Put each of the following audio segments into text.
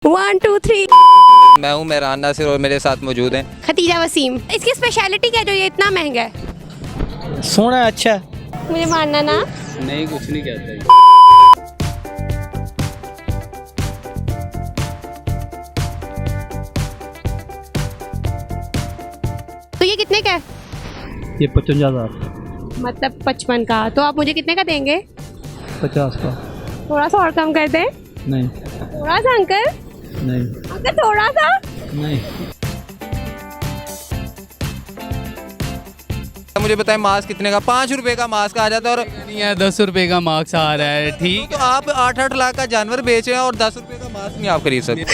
1 2 3। मैं हूँ मेहरान नासिर और मेरे साथ मौजूद हैं खतीजा वसीम। इसकी स्पेशलिटी क्या है जो ये इतना महंगा है? सोना अच्छा। मुझे मानना ना। नहीं, कुछ नहीं कहता। तो ये कितने का है? ये 55,000। मतलब 55 का। तो आप मुझे कितने का देंगे? 50 का। थोड़ा सा और कम कर दें। नहीं थोड़ा सा अंकल। नहीं अंकल थोड़ा सा। नहीं। मुझे बताएं मास्क कितने का? 5 रुपए का मास्क आ जाता है और नहीं है, 10 रुपए का मास्क आ रहा है। ठीक तो आप 8-8 लाख का जानवर बेच रहे हैं और 10 रुपए का मास्क नहीं आप खरीद सकते।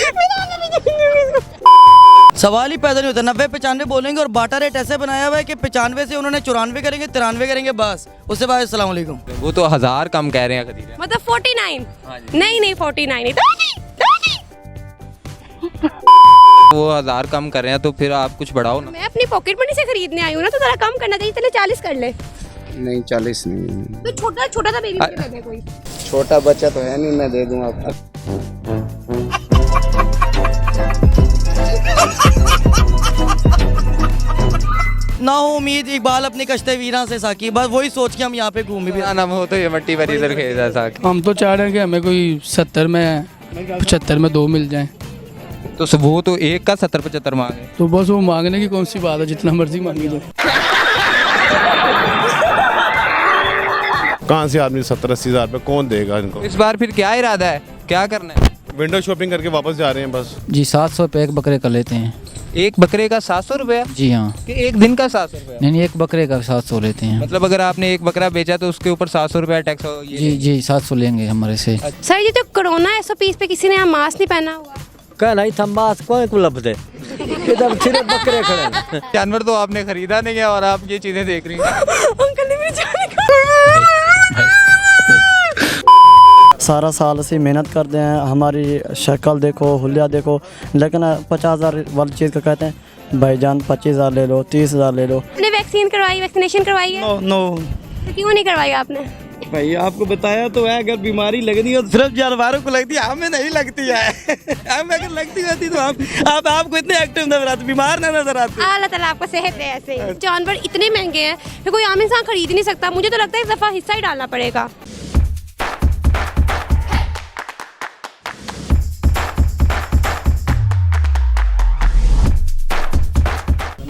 सवाल ही पैदा नहीं होता। 90-95 बोलेंगे और बाटा रेट ऐसे बनाया हुआ है कि 95 से उन्होंने 94 करेंगे, 93 करेंगे, बस उससे बाद अस्सलाम वालेकुम। वो तो 1000 कम कह रहे हैं खतीजा। मतलब 49। हाँ जी। नहीं 49 नहीं। वो 1000 कम कर रहे हैं तो फिर आप कुछ बढ़ाओ ना। मैं अपनी पॉकेट मनी से खरीदने आई हूँ ना, तो जरा कम करना चाहिए। चले 40 कर ले। नहीं 40 नहीं। तो छोटा छोटा सा बेबी दे दे कोई। छोटा बच्चा तो है नहीं, मैं दे दूंगा आपको। ना हो उम्मीद इकबाल अपनी कश्ते वीरा से साकी, बस वही सोच के हम यहाँ पे घूमे भी। नाम हो तो ये मट्टी भरी सर खेल सा। हम तो चाह रहे हैं कि हमें कोई 70 में 75 में 2 मिल जाएं। तो वो तो एक का 70-75 मांगे। तो बस वो मांगने की कौन सी बात है, जितना मर्जी मांगी जाए। कहाँ से आदमी 70-80 हज़ार रुपये कौन देगा इनको? इस बार फिर क्या इरादा है, क्या करना है? विंडो शॉपिंग करके वापस जा रहे हैं बस। जी 700 रुपये एक बकरे का लेते हैं। एक बकरे का 700 रुपया? जी हाँ। कि एक दिन का 700 रुपया? नहीं एक बकरे का 700 लेते हैं। मतलब अगर आपने एक बकरा बेचा तो उसके ऊपर 700 रुपया टैक्स हो? जी 700 लेंगे हमारे से। सर ये तो कोरोना SOPs पे किसी ने यहाँ मास्क नहीं पहना हुआ। क्या नहीं था मास्क कौन उपलब्ध है? इधर सिर्फ बकरे खड़े। जानवर तो आपने खरीदा नहीं है और आप ये चीजें देख रही हैं। अंकल ने मेरे जाने सारा साल से मेहनत करते हैं, हमारी शक्ल देखो, हुलिया देखो, लेकिन 50,000 वाली चीज़ का कहते हैं भाईजान 25,000 ले लो, 30,000 ले लो। आपने वैक्सीन करवाई, वैक्सीनेशन करवाई है? नो तो क्यों नहीं करवाई आपने? भाई आपको बताया तो है, अगर बीमारी लगनी हो सिर्फ जानवरों को लगती है, हमें नहीं लगती है। हमें अगर लगती होती तो आप आपको इतने एक्टिव नजर आते, बीमार ना नजर आते। अल्लाह ताला आपको सेहत दे। ऐसे जानवर इतने महंगे हैं कि कोई आम इंसान खरीद ही नहीं सकता। मुझे तो लगता है इस दफ़ा हिस्सा ही डालना पड़ेगा।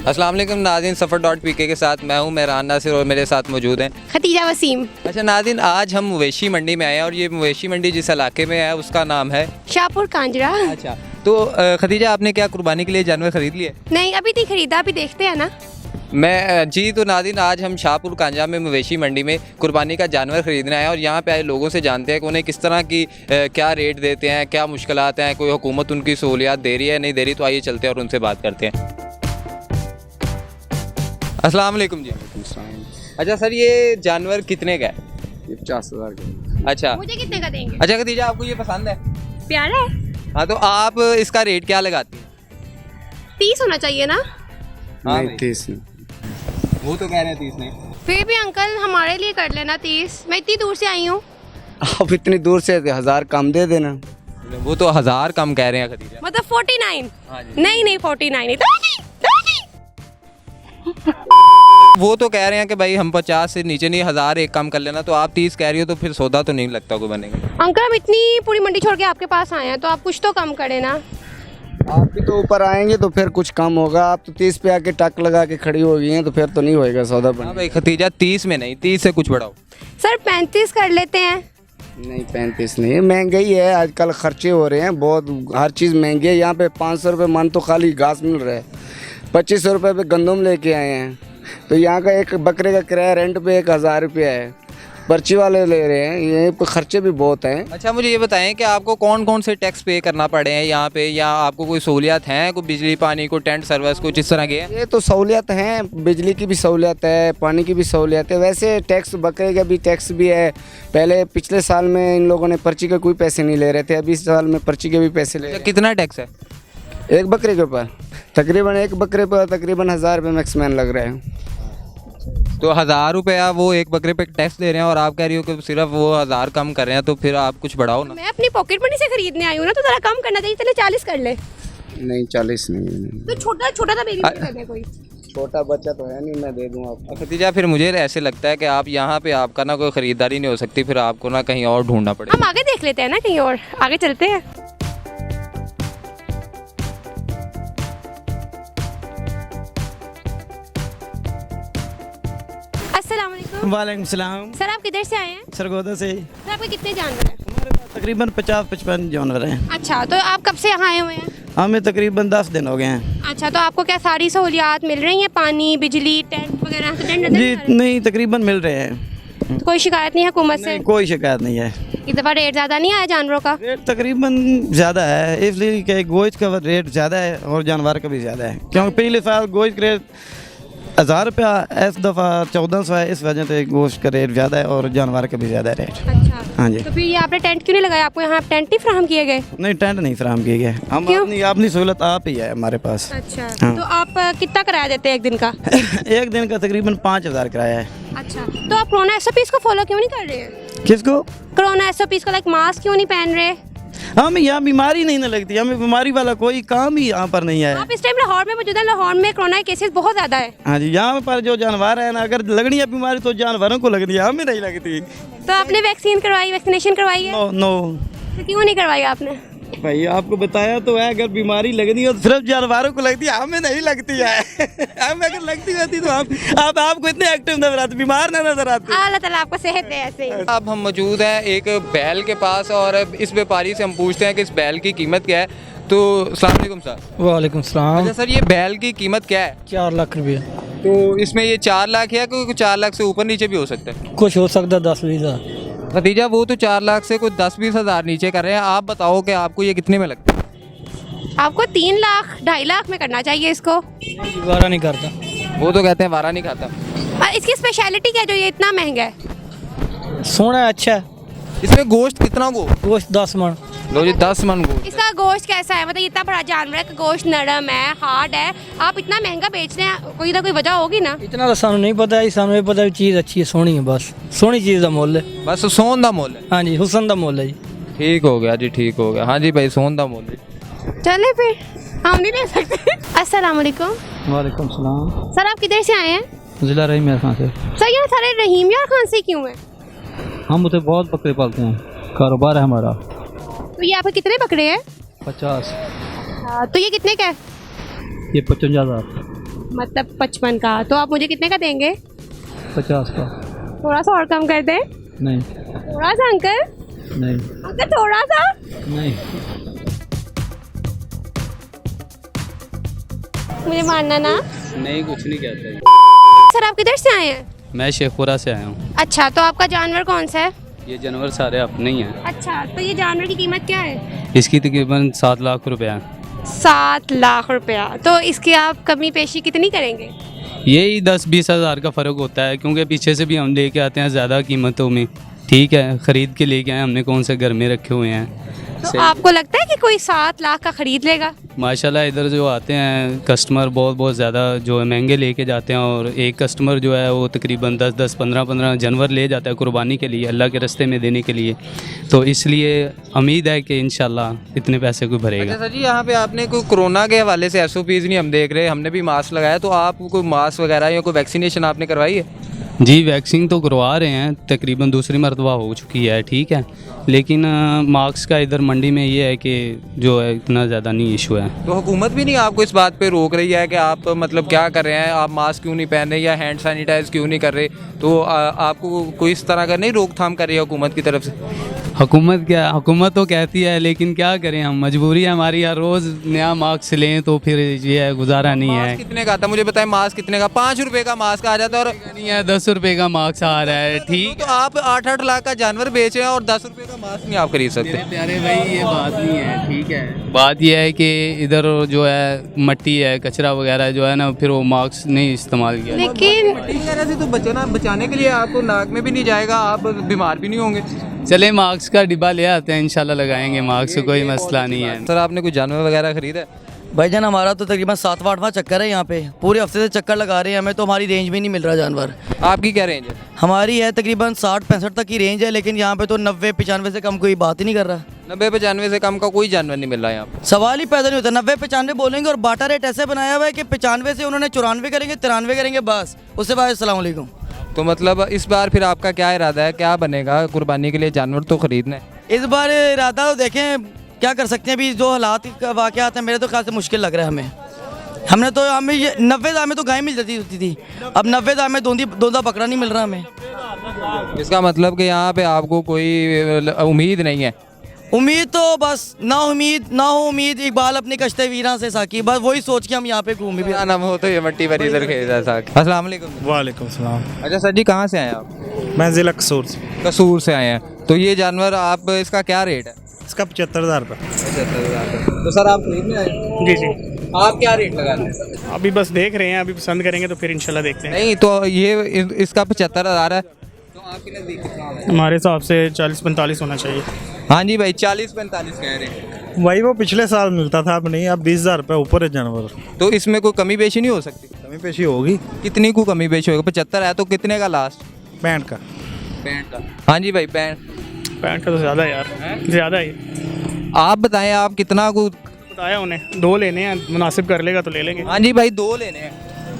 अस्सलाम वालेकुम नाज़रीन, सफ़र.pk के साथ मैं हूं मेहरान नासिर और मेरे साथ मौजूद हैं खतीजा वसीम। अच्छा नाज़रीन, आज हम मवेशी मंडी में आए हैं और ये मवेशी मंडी जिस इलाके में है उसका नाम है शाहपुर कांजरा। अच्छा, तो खतीजा आपने क्या कुर्बानी के लिए जानवर खरीद लिए? नहीं अभी नहीं खरीदा, अभी देखते हैं ना। मैं जी तो नाज़रीन आज हम शाहपुर कांजा में मवेशी मंडी में कुर्बानी का जानवर ख़रीदने आए हैं और यहाँ पे आए लोगों से जानते हैं कि उन्हें किस तरह की क्या रेट देते हैं, क्या मुश्किलात हैं, कोई हुकूमत उनकी सहूलियात दे रही है नहीं दे रही। तो आइए चलते हैं और उनसे बात करते हैं। अस्सलाम वालेकुम जी। अच्छा सर, ये जानवर कितने का है? ये 50,000 का। अच्छा मुझे कितने का देंगे? अच्छा खतीजा, आपको ये पसंद है? प्यारा है। हाँ, तो आप इसका रेट क्या लगाती हैं? 30 होना चाहिए ना? हाँ नहीं भाई। 30 नहीं। वो तो कह रहे हैं 30 नहीं। फिर भी अंकल हमारे लिए कर लेना 30। मैं इतनी दूर से आई हूँ। आप इतनी दूर से 1000 कम दे देना। वो तो 1000 कम कह रहे हैं खतीजा। मतलब 49। हाँ जी। नहीं 49 नहीं। वो तो कह रहे हैं कि भाई हम 50 से नीचे नहीं, 1000 एक कम कर लेना। तो आप 30 कह रही हो तो फिर सौदा तो नहीं लगता कोई बनेगा। अंकल हम इतनी पूरी मंडी छोड़ के आपके पास आए हैं, तो आप कुछ तो कम करें ना। आप भी तो ऊपर आएंगे तो फिर कुछ कम होगा। आप तो 30 पे आके टक लगा के खड़ी हो गई हैं, तो फिर तो नहीं होएगा सौदा हाँ बन। भाई खतीजा, 30 में नहीं, 30 से कुछ बढ़ाओ। सर 35 कर लेते हैं। नहीं 35 नहीं, महंगाई है आजकल, खर्चे हो रहे हैं बहुत, हर चीज़ महंगी है। यहाँ पे 500 रुपये मन तो खाली घास मिल रहा है। 2500 रुपये पे गंदम लेके आए हैं। तो यहाँ का एक बकरे का किराया रेंट पे 1000 रुपया है, पर्ची वाले ले रहे हैं। ये पे खर्चे भी बहुत हैं। अच्छा मुझे ये बताएं कि आपको कौन कौन से टैक्स पे करना पड़े हैं यहाँ पे, या आपको कोई सहूलियत हैं, कोई बिजली पानी को टेंट सर्विस कुछ इस तरह के हैं? ये तो सहूलियत हैं, बिजली की भी सहूलियत है, पानी की भी सहूलियत है। वैसे टैक्स, बकरे का भी टैक्स भी है। पहले पिछले साल में इन लोगों ने पर्ची का कोई पैसे नहीं ले रहे थे, अभी इस साल में पर्ची के भी पैसे ले रहे हैं। कितना टैक्स है एक बकरे के ऊपर? तकरीबन एक बकरे पर तकरीबन 1000 रुपये मैक्समैन लग रहा है। तो 1000 रुपया वो एक बकरे पे टैक्स दे रहे हैं और आप कह रही हो कि सिर्फ वो 1000 कम कर रहे हैं, तो फिर आप कुछ बढ़ाओ ना। मैं अपनी पॉकेट मनी से खरीदने आई हूँ ना, तो ज़रा कम करना चाहिए। चले 40 कर ले। नहीं 40 नहीं, तो छोटा छोटा सा बेबी कर कोई। छोटा बच्चा तो है नहीं, मैं दे दूँ आपको। खतीजा फिर मुझे ऐसे लगता है कि आप यहाँ पे आपका ना कोई ख़रीदारी नहीं हो सकती, फिर आपको ना कहीं और ढूंढना पड़ेगा। हम आगे देख लेते हैं ना, कहीं और आगे चलते हैं। अस्सलाम वालेकुम। वालेकुम सलाम। सर आप किधर से आए हैं? सरगोदा से। सर आपके कितने जानवर हैं? हमारे पास तकरीबन 50-55 जानवर हैं। अच्छा, तो आप कब से यहाँ आए हुए हैं? हमें तकरीबन 10 दिन हो गए हैं। अच्छा, तो आपको क्या सारी सहूलियात मिल रही हैं? पानी, बिजली, टेंट वगैरह? तो टेंट नजर जी नहीं आ रहे? नहीं, तकरीबन मिल रहे हैं। तो कोई शिकायत नहीं है हुकूमत से? नहीं, कोई शिकायत नहीं है। इस दफ़ा रेट ज़्यादा नहीं आया जानवरों का? रेट तकरीबन ज़्यादा है, इसलिए कि गोश्त का रेट ज़्यादा है और जानवर का भी ज़्यादा है, क्योंकि पिछले साल गोश्त का रेट 1000 रुपया, इस दफ़ा 1400 है। इस वजह से गोश्त का रेट ज़्यादा है और जानवर का भी ज़्यादा है रेट। अच्छा, हाँ जी। तो फिर ये आपने टेंट क्यों नहीं लगाया? आपको यहाँ टेंट नहीं फ्राहम किए गए? नहीं, टेंट नहीं फराहम किए गए। हम क्यों? अपनी सहूलत आप ही है हमारे पास। अच्छा, हाँ। तो आप कितना किराया देते हैं एक दिन का? एक दिन का तकरीबन 5000 किराया है। अच्छा, तो आप कोरोना SOPs को फॉलो क्यों नहीं कर रहे हैं? किसको? कोरोना SOPs को, लाइक मास्क क्यों नहीं पहन रहे? हमें यहाँ बीमारी नहीं ना लगती, हमें बीमारी वाला कोई काम ही यहाँ पर नहीं है। आप इस टाइम लाहौर में मौजूद हैं। लाहौर में कोरोना के केसेस बहुत ज़्यादा है। हाँ जी, यहाँ पर जो जानवर है ना, अगर लगनी है बीमारी तो जानवरों को लगनी है, हमें नहीं लगती। तो आपने वैक्सीन करवाई, वैक्सीनेशन करवाई है? नो नो तो क्यों नहीं करवाई आपने? भाई आपको बताया तो है, अगर बीमारी लगनी हो तो सिर्फ जानवरों को लगती है, हमें नहीं लगती है। हमें अगर लगती रहती तो आप आपको इतने एक्टिव नजर आते, बीमार ना नजर आते। अल्लाह ताला आपको सेहत दे ऐसे ही। अब हम मौजूद हैं एक बैल के पास और इस व्यापारी से हम पूछते हैं कि इस बैल की कीमत क्या है। तो अस्सलाम वालेकुम सर। वालेकुम सलाम। अच्छा सर, ये बैल की कीमत क्या है? 4 लाख रुपये। तो इसमें ये 4 लाख है, कोई 4 लाख से ऊपर नीचे भी हो सकता है? कुछ हो सकता 10-20 हज़ार। खतीजा वो तो 4 लाख से कोई 10-20 हज़ार नीचे कर रहे हैं। आप बताओ कि आपको ये कितने में लगता है? आपको 3 लाख 2.5 लाख में करना चाहिए इसको। वारा नहीं करता। वो तो कहते हैं वारा नहीं खाता। और इसकी स्पेशलिटी क्या है जो ये इतना महंगा है? सोना है, अच्छा है। इसमें गोश्त कितना गोश्त 10 मन। लो जी 10 मन गोश्त। इसका गोश्त कैसा है? मतलब इतना बड़ा जानवर है कि गोश्त नरम है, हार्ड है, आप इतना महंगा बेच रहे हैं, कोई ना कोई वजह होगी ना? इतना तो सानू नहीं पता है, सानू ये पता है चीज़ अच्छी है, सोहनी है, बस सोहनी चीज़ का मुੱਲ है। बस सोन का मुੱਲ है। हाँ जी, हुसन का मुੱਲ है जी। ठीक हो गया जी, ठीक हो गया। हाँ जी भाई, सोन का मुੱਲ है। चले फिर, हम नहीं ले सकते। अस्सलाम वालेकुम। वालेकुम सलाम। सर आप किधर से आए हैं? ज़िला रहीम यार खान से। सर यहाँ सारे रहीम यार खान से क्यों है? हम उसे बहुत बकरे पालते हैं, कारोबार है हमारा। तो ये आपके कितने बकरे हैं? 50। तो ये कितने का है? ये 55,000। मतलब 55 का। तो आप मुझे कितने का देंगे? 50 का। थोड़ा सा और कम कर दें। नहीं थोड़ा सा अंकल, नहीं अंकल थोड़ा सा। नहीं। मुझे मानना ना। नहीं, कुछ नहीं कहते। सर आप किधर से आए हैं? मैं शेखपुरा से आया हूँ। अच्छा, तो आपका जानवर कौन सा है? ये जानवर सारे अपने ही हैं। अच्छा, तो ये जानवर की कीमत क्या है? इसकी तकरीबन 7 लाख रुपया है। 7 लाख रुपया। तो इसकी आप कमी पेशी कितनी करेंगे? यही 10-20 हज़ार का फ़र्क होता है, क्योंकि पीछे से भी हम लेके आते हैं ज़्यादा कीमतों में। ठीक है, ख़रीद के लेके आए हमने, कौन से घर में रखे हुए हैं। तो आपको लगता है कि कोई 7 लाख का खरीद लेगा? माशाल्लाह इधर जो आते हैं कस्टमर बहुत ज़्यादा जो है महंगे लेके जाते हैं, और एक कस्टमर जो है वो तकरीबन 10-10, 15-15 जानवर ले जाता है कुर्बानी के लिए, अल्लाह के रास्ते में देने के लिए। तो इसलिए उम्मीद है कि इंशाल्लाह इतने पैसे कोई भरेगा। अच्छा सर जी, यहाँ पे आपने कोई कोरोना के हवाले से SOPs नहीं हम देख रहे, हमने भी मास्क लगाया, तो आप कोई मास्क वगैरह या कोई वैक्सीनेशन आपने करवाई है? जी, वैक्सीन तो करवा रहे हैं, तकरीबन दूसरी मरतबा हो चुकी है। ठीक है, लेकिन मास्क का इधर मंडी में ये है कि जो है इतना ज़्यादा नहीं इशू है। तो हुकूमत भी नहीं आपको इस बात पे रोक रही है कि आप मतलब क्या कर रहे हैं, आप मास्क क्यों नहीं पहन रहे या हैंड सैनिटाइज क्यों नहीं कर रहे? तो आपको कोई इस तरह का नहीं रोकथाम कर रही है हुकूमत की तरफ से? हुकूमत तो कहती है, लेकिन क्या करें हम, मजबूरी है हमारी, हर रोज़ नया मास्क लें तो फिर ये है, गुजारा नहीं है। मास्क कितने का आता है मुझे बताएं? मास्क कितने का? 5 रुपए का मास्क आ जाता है और नहीं है, 10 रुपये का मास्क आ रहा है। ठीक, तो आप 8-8 लाख का जानवर बेच रहे हैं और 10 रुपए का मास्क नहीं आप खरीद सकते? प्यारे भाई ये बात नहीं है। ठीक है, बात यह है कि इधर जो है मट्टी है, कचरा वगैरह जो है ना, फिर वो मास्क नहीं इस्तेमाल किया। लेकिन मट्टी वगैरह से तो बचाने के लिए आपको नाक में भी नहीं जाएगा, आप बीमार भी नहीं होंगे। चले मास्क का डिब्बा ले आते हैं, इंशाल्लाह लगाएंगे मास्क, कोई मसला नहीं है। सर आपने कोई जानवर वगैरह खरीदा है? भाईजान हमारा तो तकरीबन 7वां चक्कर है यहाँ पे, पूरे हफ्ते से चक्कर लगा रहे हैं, हमें तो हमारी रेंज में नहीं मिल रहा जानवर। आपकी क्या रेंज है? हमारी है तकरीबन 60-65 तक की रेंज है, लेकिन यहाँ पे तो 90-95 से कम कोई बात ही नहीं कर रहा। 90-95 से कम का कोई जानवर नहीं मिल रहा यहाँ पे। सवाल ही पैदा नहीं होता। 90-95 बोलेंगे और बाटा रेट ऐसे बनाया हुआ है कि 95 से उन्होंने 94 करेंगे, 93 करेंगे, बस उससे बाद अस्सलाम वालेकुम। तो मतलब इस बार फिर आपका क्या इरादा है, क्या बनेगा? कुर्बानी के लिए जानवर तो खरीदना है। इस बार इरादा तो देखें क्या कर सकते हैं, अभी जो हालात का वाक़यात हैं मेरे तो खास मुश्किल लग रहा है हमें। हमें ये 90 दाम में तो गाय मिल जाती होती थी, अब 90 दाम में दोंदा बकरा नहीं मिल रहा हमें। इसका मतलब कि यहाँ पे आपको कोई उम्मीद नहीं है? उम्मीद तो बस ना हो उम्मीद, इकबाल अपनी कश्ते वीरां से साकी, बस वही सोच के हम यहाँ पे घूमे भी नाम हो तो ये मट्टी पर इधर खेल साकी। अस्सलाम वालेकुम। वालेकुम सलाम। अच्छा सर जी, कहाँ से आए आप? मैं ज़िला कसूर से। कसूर से आए हैं। तो ये जानवर आप, इसका क्या रेट है? इसका 75,000 रुपये। 75,000। तो सर आप खरीदने आए? जी जी। आप क्या रेट लगा रहे हैं? अभी बस देख रहे हैं, अभी पसंद करेंगे तो फिर इंशाल्लाह देखते हैं। नहीं तो ये इसका 75,000 है, तो आपके नज़दीक कितना है? हमारे हिसाब से 40-45 होना चाहिए। हाँ जी भाई, 40-45 कह रहे हैं। वही वो पिछले साल मिलता था, अब नहीं, अब 20,000 रुपये ऊपर है जानवर। तो इसमें कोई कमी पेशी नहीं हो सकती? कमी पेशी होगी। कितनी को कमी पेशी होगी? 75 है तो कितने का लास्ट? 65 का। 65 का। हाँ जी भाई, 65 का तो ज़्यादा है यार, ज़्यादा है। आप बताएं, आप कितना को बताया उन्हें? 2 लेने हैं, मुनासिब कर लेगा तो ले लेंगे। हाँ जी भाई, 2 लेने हैं।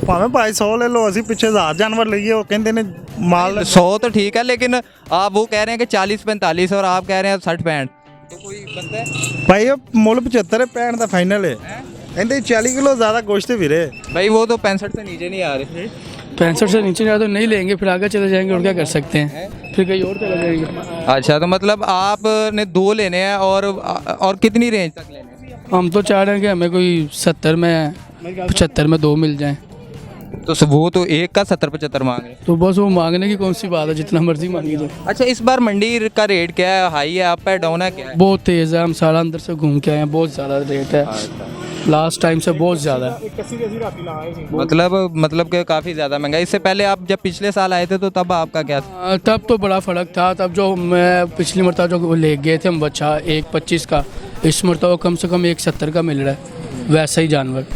भावें भाई 100 ले लो, असी पिछे 1000 जानवर लइए, वो कहते ने माल 100 तो ठीक है, लेकिन आप वो कह रहे हैं कि 40-45 और आप कह रहे हैं 60-65, तो कोई बनता है? भाई मुल 75 है, 65 का फाइनल है। कहते 40 किलो ज़्यादा गोश्त भी रे भाई, वो तो 65 से नीचे नहीं आ रहे। 65 से नीचे जा तो नहीं लेंगे, फिर आगे चले जाएंगे और क्या कर सकते हैं, फिर कहीं और चले जाएंगे। अच्छा, तो मतलब आपने 2 लेने हैं और कितनी रेंज तक लेने हैं? हम तो चाह रहे हैं कि हमें कोई 70 में 75 में 2 मिल जाएं। तो वो तो एक का 70-75 मांग रहे हैं। तो बस वो मांगने की कौन सी बात है, जितना मर्जी मांगी जाए। अच्छा, इस बार मंडी का रेट क्या है? हाई है, अप है, डाउन है, क्या है? बहुत तेज़ है, हम सारा अंदर से घूम के आए हैं, बहुत ज़्यादा रेट है, लास्ट टाइम से बहुत ज़्यादा है। मतलब कि काफ़ी ज़्यादा महंगा। इससे पहले आप जब पिछले साल आए थे तो तब आपका क्या था? तब तो बड़ा फ़र्क था। तब जो मैं पिछली मरतबा जो ले गए थे हम बच्चा 1.25 का, इस मरतबा कम से कम 1.70 का मिल रहा है। वैसा ही जानवर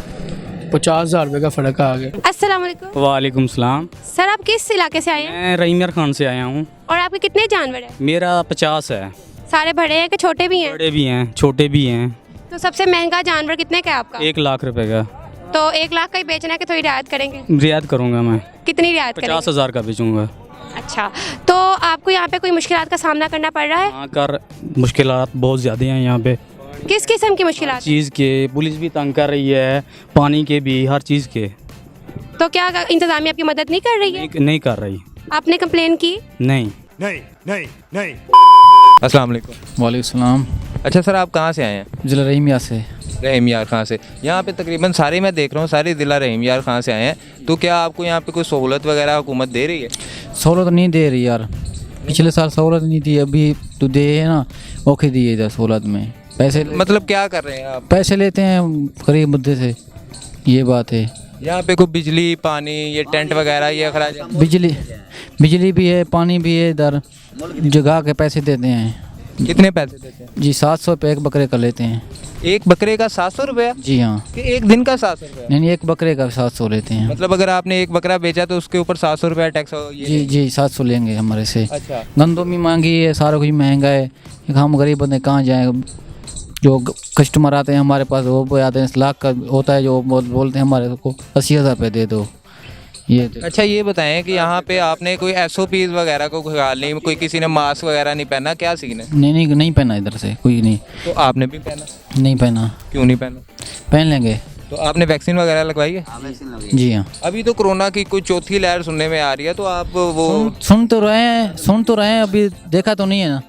50,000 रुपये का फ़र्क आ गया। अस्सलाम वालेकुम। वालेकुम सलाम। सर आप किस इलाके से आए हैं? मैं रहीमियार खान से आया हूँ। और आपके कितने जानवर हैं? मेरा 50 है। सारे बड़े हैं कि छोटे भी हैं? बड़े भी हैं, छोटे भी हैं। तो सबसे महंगा जानवर कितने का है आपका? 1 लाख रुपए का। तो 1 लाख का ही बेचना है कि थोड़ी रियायत करेंगे? रियायत करूँगा मैं। कितनी रियायत करेंगे? 50,000 का बेचूँगा। अच्छा, तो आपको यहाँ पे कोई मुश्किलात का सामना करना पड़ रहा है? यहाँ कर मुश्किलात बहुत ज़्यादा हैं यहाँ पे। किस किस्म की मुश्किलात? चीज़ के, पुलिस भी तंग कर रही है, पानी के भी, हर चीज़ के। तो क्या इंतजामिया आपकी मदद नहीं कर रही है? नहीं कर रही। आपने कंप्लेन की? नहीं। अस्सलाम वालेकुम। वालेकुम सलाम। अच्छा सर, आप कहाँ से आए हैं? ज़िला रहीमिया से। रहीमियार खां से। यहाँ पे तकरीबन सारे मैं देख रहा हूँ, सारे ज़िला रहीमियार खां से आए हैं। तो क्या आपको यहाँ पे कोई सहूलत वगैरह हुकूमत दे रही है? सहूलत नहीं दे रही यार, पिछले साल सहूलत नहीं दी, अभी तो दे है ना, औखे दिए इधर सहूलत में। पैसे मतलब क्या कर रहे हैं आप? पैसे लेते हैं गरीब मुद्दे से, ये बात है। यहाँ पे कोई बिजली, पानी, ये टेंट वगैरह, ये अखराज? बिजली भी है, पानी भी है, इधर जगह के पैसे देते हैं। कितने पैसे देते हैं? जी 700 रुपये एक बकरे का लेते हैं। एक बकरे का 700 रुपया? जी हाँ। कि एक दिन का 700 रुपया? नहीं, एक बकरे का 700 लेते हैं। मतलब अगर आपने एक बकरा बेचा तो उसके ऊपर 700 रुपया टैक्स हो? जी 700 लेंगे हमारे से। अच्छा। गंदम भी महंगी है, सारा कुछ महंगा है, हम गरीब बंदे कहाँ जाएँ। जो कस्टमर आते हैं हमारे पास, वो आते हैं 1 लाख का होता है, जो बोलते हैं हमारे को 80,000 रुपये दे दो। ये अच्छा, ये बताएं कि यहाँ पे आपने कोई SOPs वगैरह को ख्याल नहीं, कोई किसी ने मास्क वगैरह नहीं पहना, क्या सीन है? नहीं पहना इधर से कोई नहीं। तो आपने भी पहना? नहीं पहना। क्यों नहीं पहना? पहन लेंगे। तो आपने वैक्सीन वगैरह लगवाई है? जी हाँ। अभी तो कोरोना की कोई चौथी लहर सुनने में आ रही है, तो आप वो सुन तो रहे हैं, अभी देखा तो नहीं है ना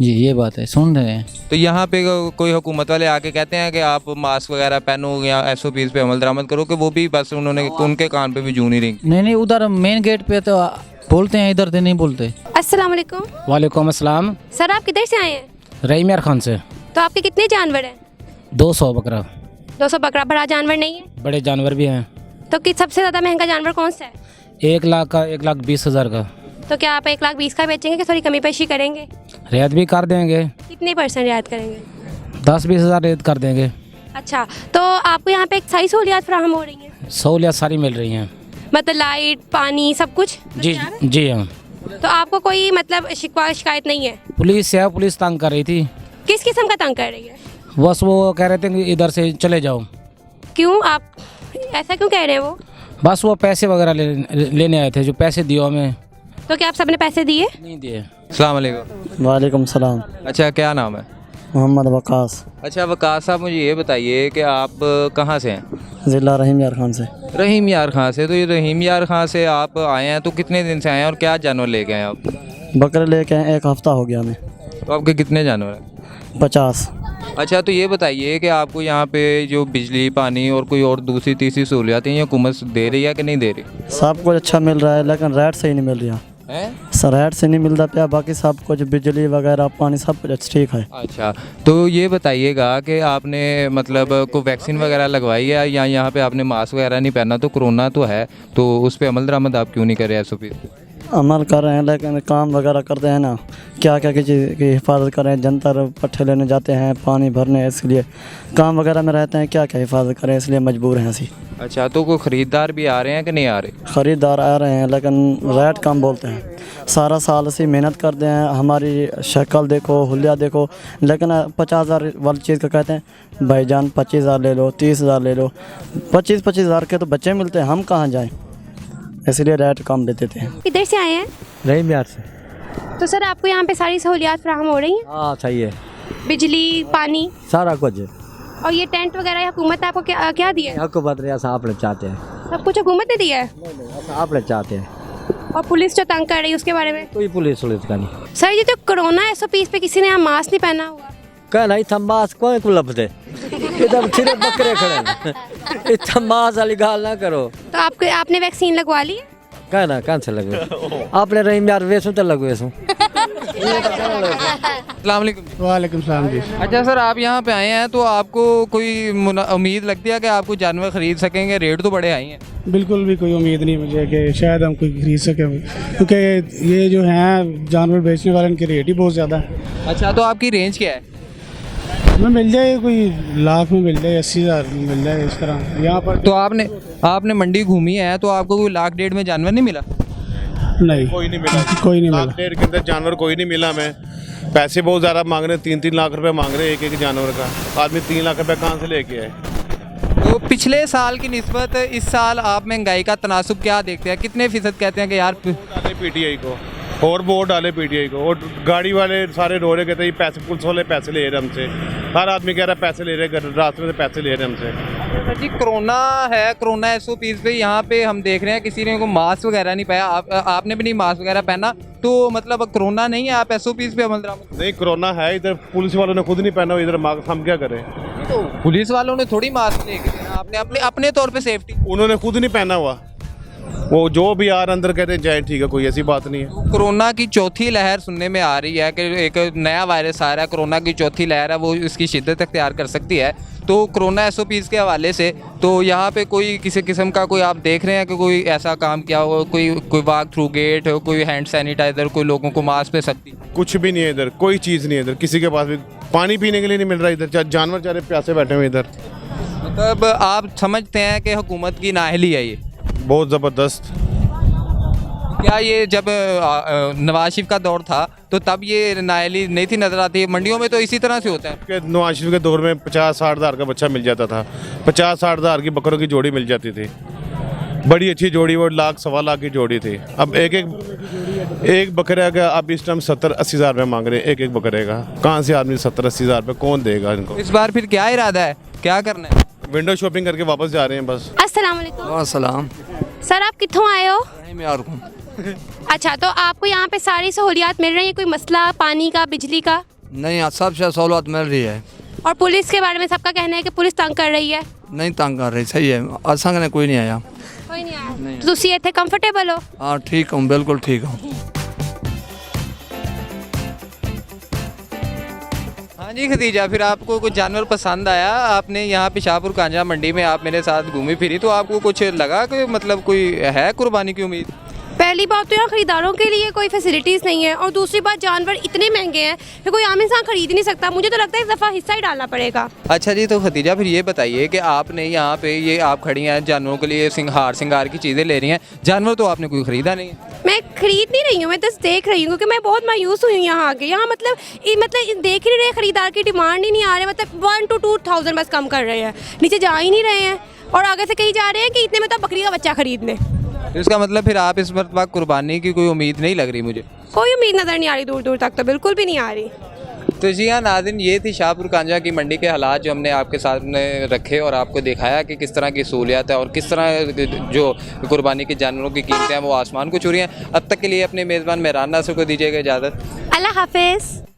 जी, ये बात है, सुन रहे हैं। तो यहाँ पे कोई हुकूमत वाले आके कहते हैं कि आप मास्क वगैरह पहनो या SOPs पे अमल दरामद करो, कि वो भी बस उनके कान पे भी जूं नहीं रही? नहीं, उधर मेन गेट पे तो बोलते हैं, इधर से नहीं बोलते। अस्सलाम वालेकुम। वालेकुम अस्सलाम। सर आप किधर से आए हैं? रहीमियार खान से। तो आपके कितने जानवर हैं? 200 बकरा। 200 बकरा। बड़ा जानवर नहीं है? बड़े जानवर भी हैं। तो सबसे ज़्यादा महंगा जानवर कौन सा है? 1 लाख का, 1,20,000 का। तो क्या आप 1,20,000 का बेचेंगे कि थोड़ी कमी पेशी करेंगे? रियायत भी कर देंगे। कितनी % रियायत करेंगे? 10-20 हज़ार रियायत कर देंगे। अच्छा, तो आपको यहाँ पे एक सारी सहूलियात फराहम हो रही हैं? सहूलियत सारी मिल रही हैं मतलब लाइट, पानी, सब कुछ? जी जी हाँ। तो आपको कोई मतलब शिकवा शिकायत नहीं है? पुलिस है, पुलिस तंग कर रही थी। किस किस्म का तंग कर रही है? बस वो कह रहे थे कि इधर से चले जाओ। क्यों, आप ऐसा क्यों कह रहे हैं वो? बस वो पैसे वगैरह लेने आए थे, जो पैसे दिए हमें। तो क्या आप सबने पैसे दिए? नहीं दिए। अस्सलाम वालेकुम। वालेकुम सलाम। अच्छा, क्या नाम है? मोहम्मद वकास, अच्छा वकास साहब, मुझे ये बताइए कि आप कहाँ से हैं? ज़िला रहीम यार खान से। रहीम यार खां से। तो ये रहीम यार खां से आप आए हैं, तो कितने दिन से आए हैं और क्या जानवर लेके आए हैं आप? बकरे लेके आए, 1 हफ्ता हो गया हमें। तो आपके कितने जानवर हैं? 50। अच्छा, तो ये बताइए कि आपको यहाँ पे जो बिजली, पानी और कोई और दूसरी तीसरी सहूलियातें ये हुकूमत दे रही है कि नहीं दे रही? सब कुछ अच्छा मिल रहा है, लेकिन रेट से ही नहीं मिल रहा है। सर रेट से नहीं मिलता पाया, बाकी सब कुछ बिजली वगैरह पानी सब कुछ ठीक है। अच्छा, तो ये बताइएगा कि आपने मतलब कोई वैक्सीन वगैरह लगवाई है या यहाँ पे आपने मास्क वगैरह नहीं पहना? तो कोरोना तो है, तो उस पर अमल दरामद आप क्यों नहीं कर रहे SOP? अमल कर रहे हैं, लेकिन काम वगैरह करते हैं ना, क्या क्या की चीज़ की हिफाजत कर रहे हैं। जनतर पट्टे लेने जाते हैं, पानी भरने, इसलिए काम वगैरह में रहते हैं, क्या क्या हिफाजत करें, इसलिए मजबूर हैं ऐसी। अच्छा, तो कोई ख़रीदार भी आ रहे हैं कि नहीं आ रहे? ख़रीदार आ रहे हैं, लेकिन रेट कम बोलते हैं। सारा साल से मेहनत करते हैं, हमारी शक्ल देखो, हुलिया देखो, लेकिन 50,000 वाली चीज़ का कहते हैं भाईजान 25,000 ले लो, 30,000 ले लो। 25,000 के तो बच्चे मिलते हैं, हम कहाँ जाएँ, इसलिए रेट कम दे देते हैं। किधर से आए हैं? रहीम यार से। तो सर आपको यहाँ पे सारी सहूलियात फराहम हो रही हैं? हाँ सही है, बिजली, पानी, सारा कुछ है। और ये टेंट वगैरह हुकूमत ने आपको क्या क्या दिया है? हुकूमत ने ऐसा आपने चाहते हैं, सब कुछ हुकूमत ने दिया है? ऐसा आपने चाहते हैं। और पुलिस जो तंग कर रही है उसके बारे में? कोई पुलिस का नहीं। सर ये जो कोरोना SOP पे किसी ने यहाँ मास्क नहीं पहना हुआ? कहना इतना मास्क कौन को लभ दे, इधर सिर्फ बकरे खड़े हैं, इतना मास्क वाली गाल ना करो। तो आपने वैक्सीन लगवा ली है? कहना कहाँ से लगे आपने रहीम यार वेसू तो लगवे सू। अस्सलाम वालेकुम। वालेकुम सलाम जी। अच्छा सर, आप यहाँ पे आए हैं तो आपको कोई उम्मीद लगती है कि आपको जानवर ख़रीद सकेंगे? रेट तो बड़े हाई हैं। बिल्कुल भी कोई उम्मीद नहीं मुझे कि शायद हम कोई खरीद सकें, क्योंकि ये जो हैं जानवर बेचने वाले, इनके रेट ही बहुत ज़्यादा है। अच्छा, तो आपकी रेंज क्या है? हमें मिल जाए कोई लाख में मिल जाए, 80,000 में मिल जाए, इस तरह यहाँ पर। तो आपने मंडी घूमी है, तो आपको कोई 1,00,000-1,50,000 में जानवर नहीं मिला? नहीं, कोई नहीं मिला, कोई नहीं मिला। 1,00,000 के अंदर जानवर कोई नहीं मिला हमें। पैसे बहुत ज़्यादा मांग रहे हैं, 3-3 लाख रुपए मांग रहे हैं एक जानवर का। आदमी 3 लाख रुपए कहाँ से लेके आए? तो पिछले साल की निस्बत इस साल आप महंगाई का तनासुब क्या देखते हैं? कितने फीसद कहते हैं कि यार डाले PTI को, और वोट डाले PTI को, और गाड़ी वाले सारे रो रहे, कहते हैं पैसे, पुलिस वाले पैसे ले रहे हमसे। हर आदमी कह रहा है पैसे ले रहे, रास्ते में से पैसे ले रहे हमसे। जी कोरोना है, कोरोना SOPs पे यहाँ पे हम देख रहे हैं किसी ने को मास्क वगैरह नहीं पाया, आपने भी नहीं मास्क वगैरह पहना, तो मतलब कोरोना नहीं है, आप SOPs पे अमल दरामद? नहीं, कोरोना है, इधर पुलिस वालों ने खुद नहीं पहना, इधर मास्क हम क्या करें? तो पुलिस वालों ने थोड़ी मास्क लेके देना, आपने अपने तौर पे सेफ्टी। उन्होंने खुद नहीं पहना हुआ, वो जो भी यार अंदर कहते हैं जाए, ठीक है, कोई ऐसी बात नहीं है। कोरोना की चौथी लहर सुनने में आ रही है कि एक नया वायरस आ रहा है, कोरोना की चौथी लहर है, वो इसकी शिद्दत अख्तियार कर सकती है। तो कोरोना SOPs के हवाले से तो यहाँ पे कोई किसी किस्म का कोई आप देख रहे हैं कि कोई ऐसा काम किया हो, कोई वॉक थ्रू गेट हो, कोई हैंड सैनिटाइज़र, कोई लोगों को मास्क पे सख्ती? कुछ भी नहीं है इधर, कोई चीज़ नहीं है इधर, किसी के पास भी पानी पीने के लिए नहीं मिल रहा इधर, जानवर चारे प्यासे बैठे हुए इधर। मतलब आप समझते हैं कि हुकूमत की नाअहली है ये बहुत ज़बरदस्त? क्या ये जब नवाज शरीफ का दौर था तो तब ये नाअहली नहीं थी नज़र आती? मंडियों में तो इसी तरह से होता है। नवाज शरीफ के दौर में 50-60 हज़ार का बच्चा मिल जाता था, 50-60 हज़ार की बकरों की जोड़ी मिल जाती थी, बड़ी अच्छी जोड़ी, वो 1,00,000-1.25 लाख की जोड़ी थी। अब एक बकरे का अब इस टाइम 70-80 हज़ार रुपये मांग रहे हैं एक बकरे का। कहाँ से आदमी 70-80 हज़ार रुपये कौन देगा इनको? इस बार फिर क्या इरादा है, क्या करना है? विंडो शॉपिंग करके वापस जा रहे हैं बस। अस्सलाम वालेकुम। सलाम। सर आप कित्थों आए हो? यार अच्छा, तो आपको यहाँ पे सारी सहूलियात मिल रही है? कोई मसला पानी का, बिजली का? नहीं, सबसे सहूलत मिल रही है। और पुलिस के बारे में सबका कहना है कि पुलिस तंग कर रही है? नहीं तंग कर रही, सही है, असंग ने कोई नहीं आया। कोई नहीं आया? तो तुसी इत्थे कंफर्टेबल हो? हाँ ठीक हूँ, बिल्कुल ठीक हूँ। हाँ जी खदीजा, फिर आपको कुछ जानवर पसंद आया? आपने यहाँ पे शाहपुर कांजा मंडी में आप मेरे साथ घूमी फिरी, तो आपको कुछ लगा कि मतलब कोई है कुर्बानी की उम्मीद? पहली बात तो यहाँ ख़रीदारों के लिए कोई फैसिलिटीज़ नहीं है, और दूसरी बात जानवर इतने महंगे हैं कि कोई आम इंसान खरीद नहीं सकता। मुझे तो लगता है इस दफ़ा हिस्सा ही डालना पड़ेगा। अच्छा जी, तो खदीजा फिर ये बताइए कि आपने यहाँ पे ये आप खड़ी हैं जानवरों के लिए श्रृंगार की चीज़ें ले रही हैं, जानवर तो आपने कोई ख़रीदा नहीं है? मैं खरीद नहीं रही हूँ, मैं बस देख रही हूँ, क्योंकि मैं बहुत मायूस हुई हूँ यहाँ आके। यहाँ मतलब देख ही नहीं रहे, ख़रीदार की डिमांड ही नहीं आ रही, मतलब 1 to 2,000 बस कम कर रहे हैं, नीचे जा ही नहीं रहे हैं, और आगे से कहीं जा रहे हैं कि इतने में तो बकरी का बच्चा खरीद लें। तो इसका मतलब फिर आप इस मरतबा कुर्बानी की कोई उम्मीद नहीं लग रही मुझे? कोई उम्मीद नज़र नहीं आ रही, दूर दूर तक तो बिल्कुल भी नहीं आ रही। तो जी हाँ नाज़रीन, ये थी शाहपुर कांजा की मंडी के हालात जो हमने आपके सामने रखे और आपको दिखाया कि किस तरह की सहूलियत है और किस तरह जो कुर्बानी के जानवरों की कीमतें हैं वो आसमान को छू रही हैं। अब तक के लिए अपने मेज़बान मेहरान नासिर को दीजिएगा इजाज़त। अल्लाह हाफिज़।